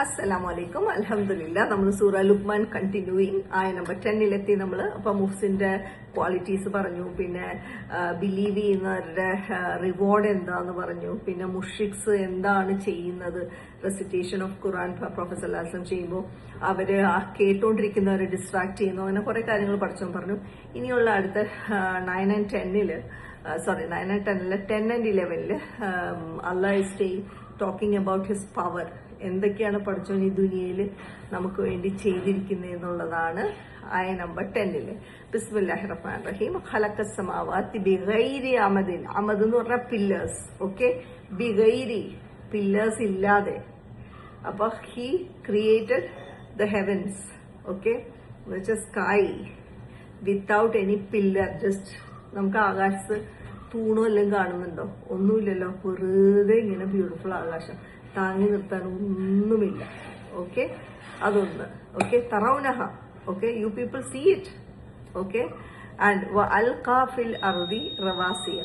Assalamualaikum. Alhamdulillah. നമ്മൾ സൂറ Luqman continuing ആയ number 10-ലെത്തി നമ്മൾ. അപ്പൊ മുഹ്സിന്റെ ക്വാളിറ്റീസ് പറഞ്ഞു, പിന്നെ ബിലീവ് ചെയ്യുന്നവരുടെ റിവാർഡ് എന്താന്ന് പറഞ്ഞു, പിന്നെ മുഷ്രിക്സ് എന്താണ് ചെയ്യുന്നത്, റെസിറ്റേഷൻ ഓഫ് ഖുർആൻ പ്രൊഫസർ ലാസം ചെയ്യുമ്പോൾ അവര് കേട്ടോണ്ടിരിക്കുന്നവരെ ഡിസ്ട്രാക്ട് ചെയ്യുന്നു, അങ്ങനെ കുറെ കാര്യങ്ങൾ പഠിച്ചോ പറഞ്ഞു. ഇനിയുള്ള അടുത്ത 9 and 10-ല് 9 and 10-ല് 10 and 11-ല് Allah is talking about his power. എന്തൊക്കെയാണ് പഠിച്ചോൻ ഈ ദുനിയയിൽ നമുക്ക് വേണ്ടി ചെയ്തിരിക്കുന്നത് എന്നുള്ളതാണ് ആയ നമ്പർ 10-ല്. ബിസ്മില്ലാഹിർ റഹ്മാനിർ റഹീം. ഖലഖസ് സമാവാതി ബിഗൈരി അമദിൻ. അമദ് എന്ന് പറഞ്ഞാൽ പില്ലേഴ്സ്. ഓക്കെ, ബിഗൈരി പില്ലേഴ്സ് ഇല്ലാതെ. അപ്പൊ he created the heavens. Okay, എന്നുവെച്ചാൽ sky without any pillar. Just നമുക്ക് ആകാശത്ത് തൂണും എല്ലാം കാണുന്നുണ്ടോ? ഒന്നുമില്ലല്ലോ, വെറുതെ ഇങ്ങനെ ബ്യൂട്ടിഫുൾ ആകാശം, താങ്ങി നിർത്താൻ ഒന്നുമില്ല. ഓക്കെ, അതൊന്ന്. ഓക്കെ, തറൗനഹ. Okay, you people see it. Okay, and അൽഖാ ഫിൽ അർദി റവാസിയ.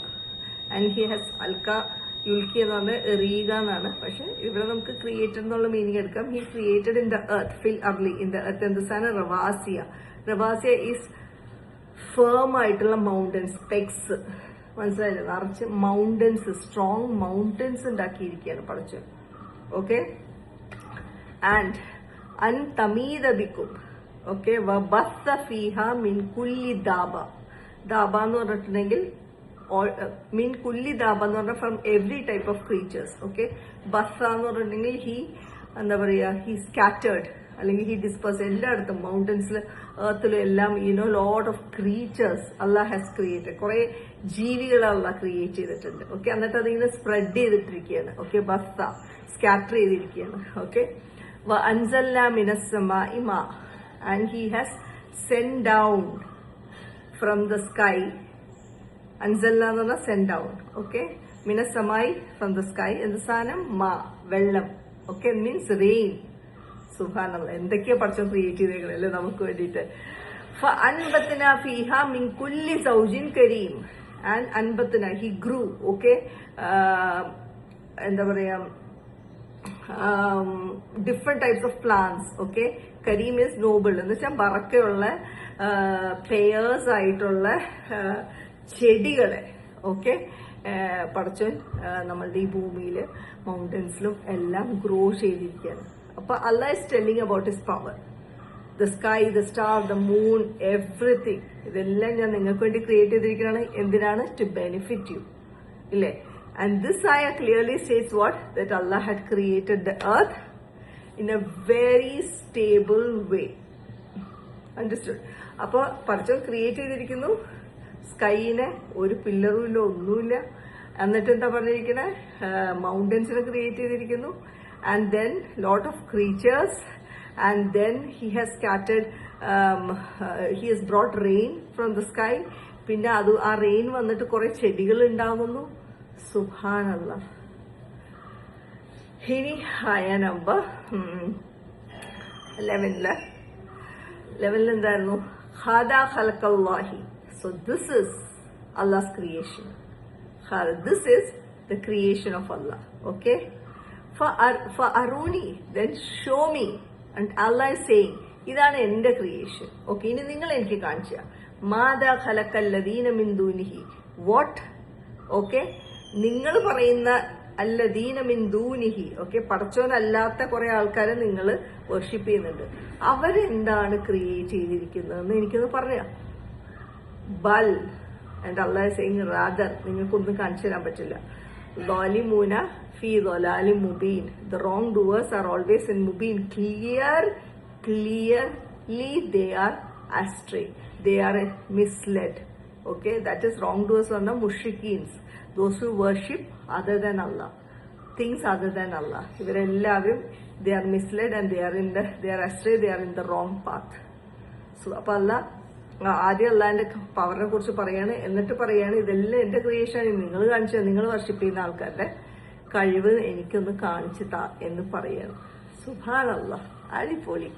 ആൻഡ് ഹി ഹാസ് അൽഖാ, യുൽക്കി എന്ന് പറഞ്ഞാൽ എറിയുക എന്നാണ്, പക്ഷെ ഇവിടെ നമുക്ക് ക്രിയേറ്റഡ് എന്നുള്ള മീനിങ് എടുക്കാം. He created in the earth, ഫിൽ അർലി ഇൻ ദ എർത്ത്. എന്ത് സാധനം? റവാസിയ. റവാസിയ ഈസ് ഫേം ആയിട്ടുള്ള മൗണ്ടൻസ്, പെക്സ്. മനസ്സിലായില്ലേ? നിറച്ച് മൗണ്ടൻസ്, സ്ട്രോങ് മൗണ്ടൻസ് ഉണ്ടാക്കിയിരിക്കുകയാണ് പഠിച്ചത്. ഓക്കെ, ആൻഡ് അൻ തമീദ ബിക്കും. ഓക്കെ, വബസ്സ ഫീഹ മിൻ കുല്ലി ദാബ. ദാബ എന്ന് പറഞ്ഞിട്ടുണ്ടെങ്കിൽ മിൻ കുല്ലി ദാബ എന്ന് പറഞ്ഞാൽ from every type of creatures. Okay, ബസ്സ എന്ന് പറഞ്ഞിട്ടുണ്ടെങ്കിൽ ഹി എന്താ പറയുക, ഹി സ്കാറ്റേർഡ് അല്ലെങ്കിൽ ഹി ഡിസ്പേഴ്സ്. എല്ലായിടത്തും മൗണ്ടൻസിൽ, എർത്തിലും എല്ലാം lot of creatures Allah has created. കുറെ ജീവികളെ അല്ലാഹ് ക്രിയേറ്റ് ചെയ്തിട്ടുണ്ട്. ഓക്കെ, എന്നിട്ട് അതിങ്ങനെ സ്പ്രെഡ് ചെയ്തിട്ടിരിക്കുകയാണ്. ഓക്കെ, ബസ്സ സ്കാറ്റർ ചെയ്തിരിക്കുകയാണ്. ഓക്കെ, അൻസൽനാ മിനസ് സമാഇ മാ. And he has send down from the sky. അൻസൽന എന്ന് പറഞ്ഞാൽ സെൻഡ് ഡൗൺ. ഓക്കെ, മിനസ് സമായി ഫ്രം ദ സ്കൈ. എന്ത് സാധനം? മാ, വെള്ളം. Okay, means rain. സുബ്ഹാനല്ലാഹ്, എന്തൊക്കെയാ പഠിച്ചോ ക്രിയേറ്റ് ചെയ്തേക്കണല്ലേ നമുക്ക് വേണ്ടിയിട്ട്. അൻബത്തിന ഫീഹ മിൻ കുല്ലി സൗജിൻ കരീം. ആൻഡ് അൻബത്തിന, ഹി ഗ്രൂ. ഓക്കെ, എന്താ പറയാ, different types of plants. Okay, കരീം ഈസ് നോബിൾ എന്ന് വെച്ചാൽ ബറക്കയുള്ള പെയേഴ്സ് ആയിട്ടുള്ള ചെടികളെ. ഓക്കെ, പഠിച്ചോൻ നമ്മളുടെ ഈ ഭൂമിയിൽ മൗണ്ടൻസിലും എല്ലാം ഗ്രോ ചെയ്തിരിക്കുകയാണ്. അപ്പൊ Allah is telling about his power. The sky, the star, the moon, everything. ഇതെല്ലാം ഞാൻ നിങ്ങൾക്ക് വേണ്ടി ക്രിയേറ്റ് ചെയ്തിരിക്കുകയാണ്. എന്തിനാണ്? To benefit you. ഇല്ലേ? And this ayah clearly states what? That Allah had created the earth in a very stable way. Understood? അപ്പൊ പഠിച്ചോ create ചെയ്തിരിക്കുന്നു സ്കൈനെ, ഒരു പില്ലറും ഇല്ല, ഒന്നുമില്ല. എന്നിട്ട് എന്താ പറഞ്ഞിരിക്കണേ? മൗണ്ടൻസിനെ ക്രിയേറ്റ് ചെയ്തിരിക്കുന്നു. And then lot of creatures. And then he has scattered, he has brought rain from the sky. പിന്നെ അത് ആ റെയിൻ വന്നിട്ട് കുറെ ചെടികൾ ഉണ്ടാകുന്നു. സുബ്ഹാനല്ലാഹ്. ഇനി ആയ നമ്പർ 11 എന്തായിരുന്നു? ഹാദാ ഖൽഖല്ലാഹി. So this is Allah's creation. This is the creation of Allah. Okay, ഫഅറൂനി, then show me. And Allah is saying, ഇതാണ് എന്റെ ക്രിയേഷൻ. ഓക്കെ, ഇനി നിങ്ങൾ എനിക്ക് കാണിച്ചു തരാം. മാദാ ഖലഖല്ലദീന മിൻ ദൂനിഹി. വാട്ട്? ഓക്കെ, നിങ്ങൾ പറയുന്ന അല്ലദീന മിൻ ദൂനിഹി. ഓക്കെ, പടച്ചോനല്ലാത്ത കുറെ ആൾക്കാരെ നിങ്ങൾ വർഷിപ്പ് ചെയ്യുന്നുണ്ട്. അവരെന്താണ് ക്രിയേറ്റ് ചെയ്തിരിക്കുന്നതെന്ന് എനിക്കൊന്ന് പറഞ്ഞാ. ബൽ, and Allah is saying rather, നിങ്ങൾക്കൊന്നും കാണിച്ചു തരാൻ പറ്റില്ല. ളാലിമൂന ഫീ ളലാലിൻ Mubeen. The wrongdoers are always in mubin. Clearly they are astray. They are misled. Okay, that is wrongdoers are the mushrikeens. Those who worship other than Allah, things other than Allah. ഇവരെല്ലാവരും they are misled and they are astray. They are in the wrong path. So അപ്പൊ അല്ലാഹ് ആദ്യം അള്ളാഹിന്റെ പവറിനെ കുറിച്ച് പറയാണ്, എന്നിട്ട് പറയാണ് ഇതെല്ലാം എന്റെ ക്രിയേഷൻ, നിങ്ങൾ കാണിച്ച, നിങ്ങൾ വർഷിപ്പ് ചെയ്യുന്ന ആൾക്കാരുടെ കഴിവ് എനിക്കൊന്ന് കാണിച്ചു താ എന്ന് പറയാണ്. സുബ്ഹാനല്ലാഹ്, അടിപൊളി.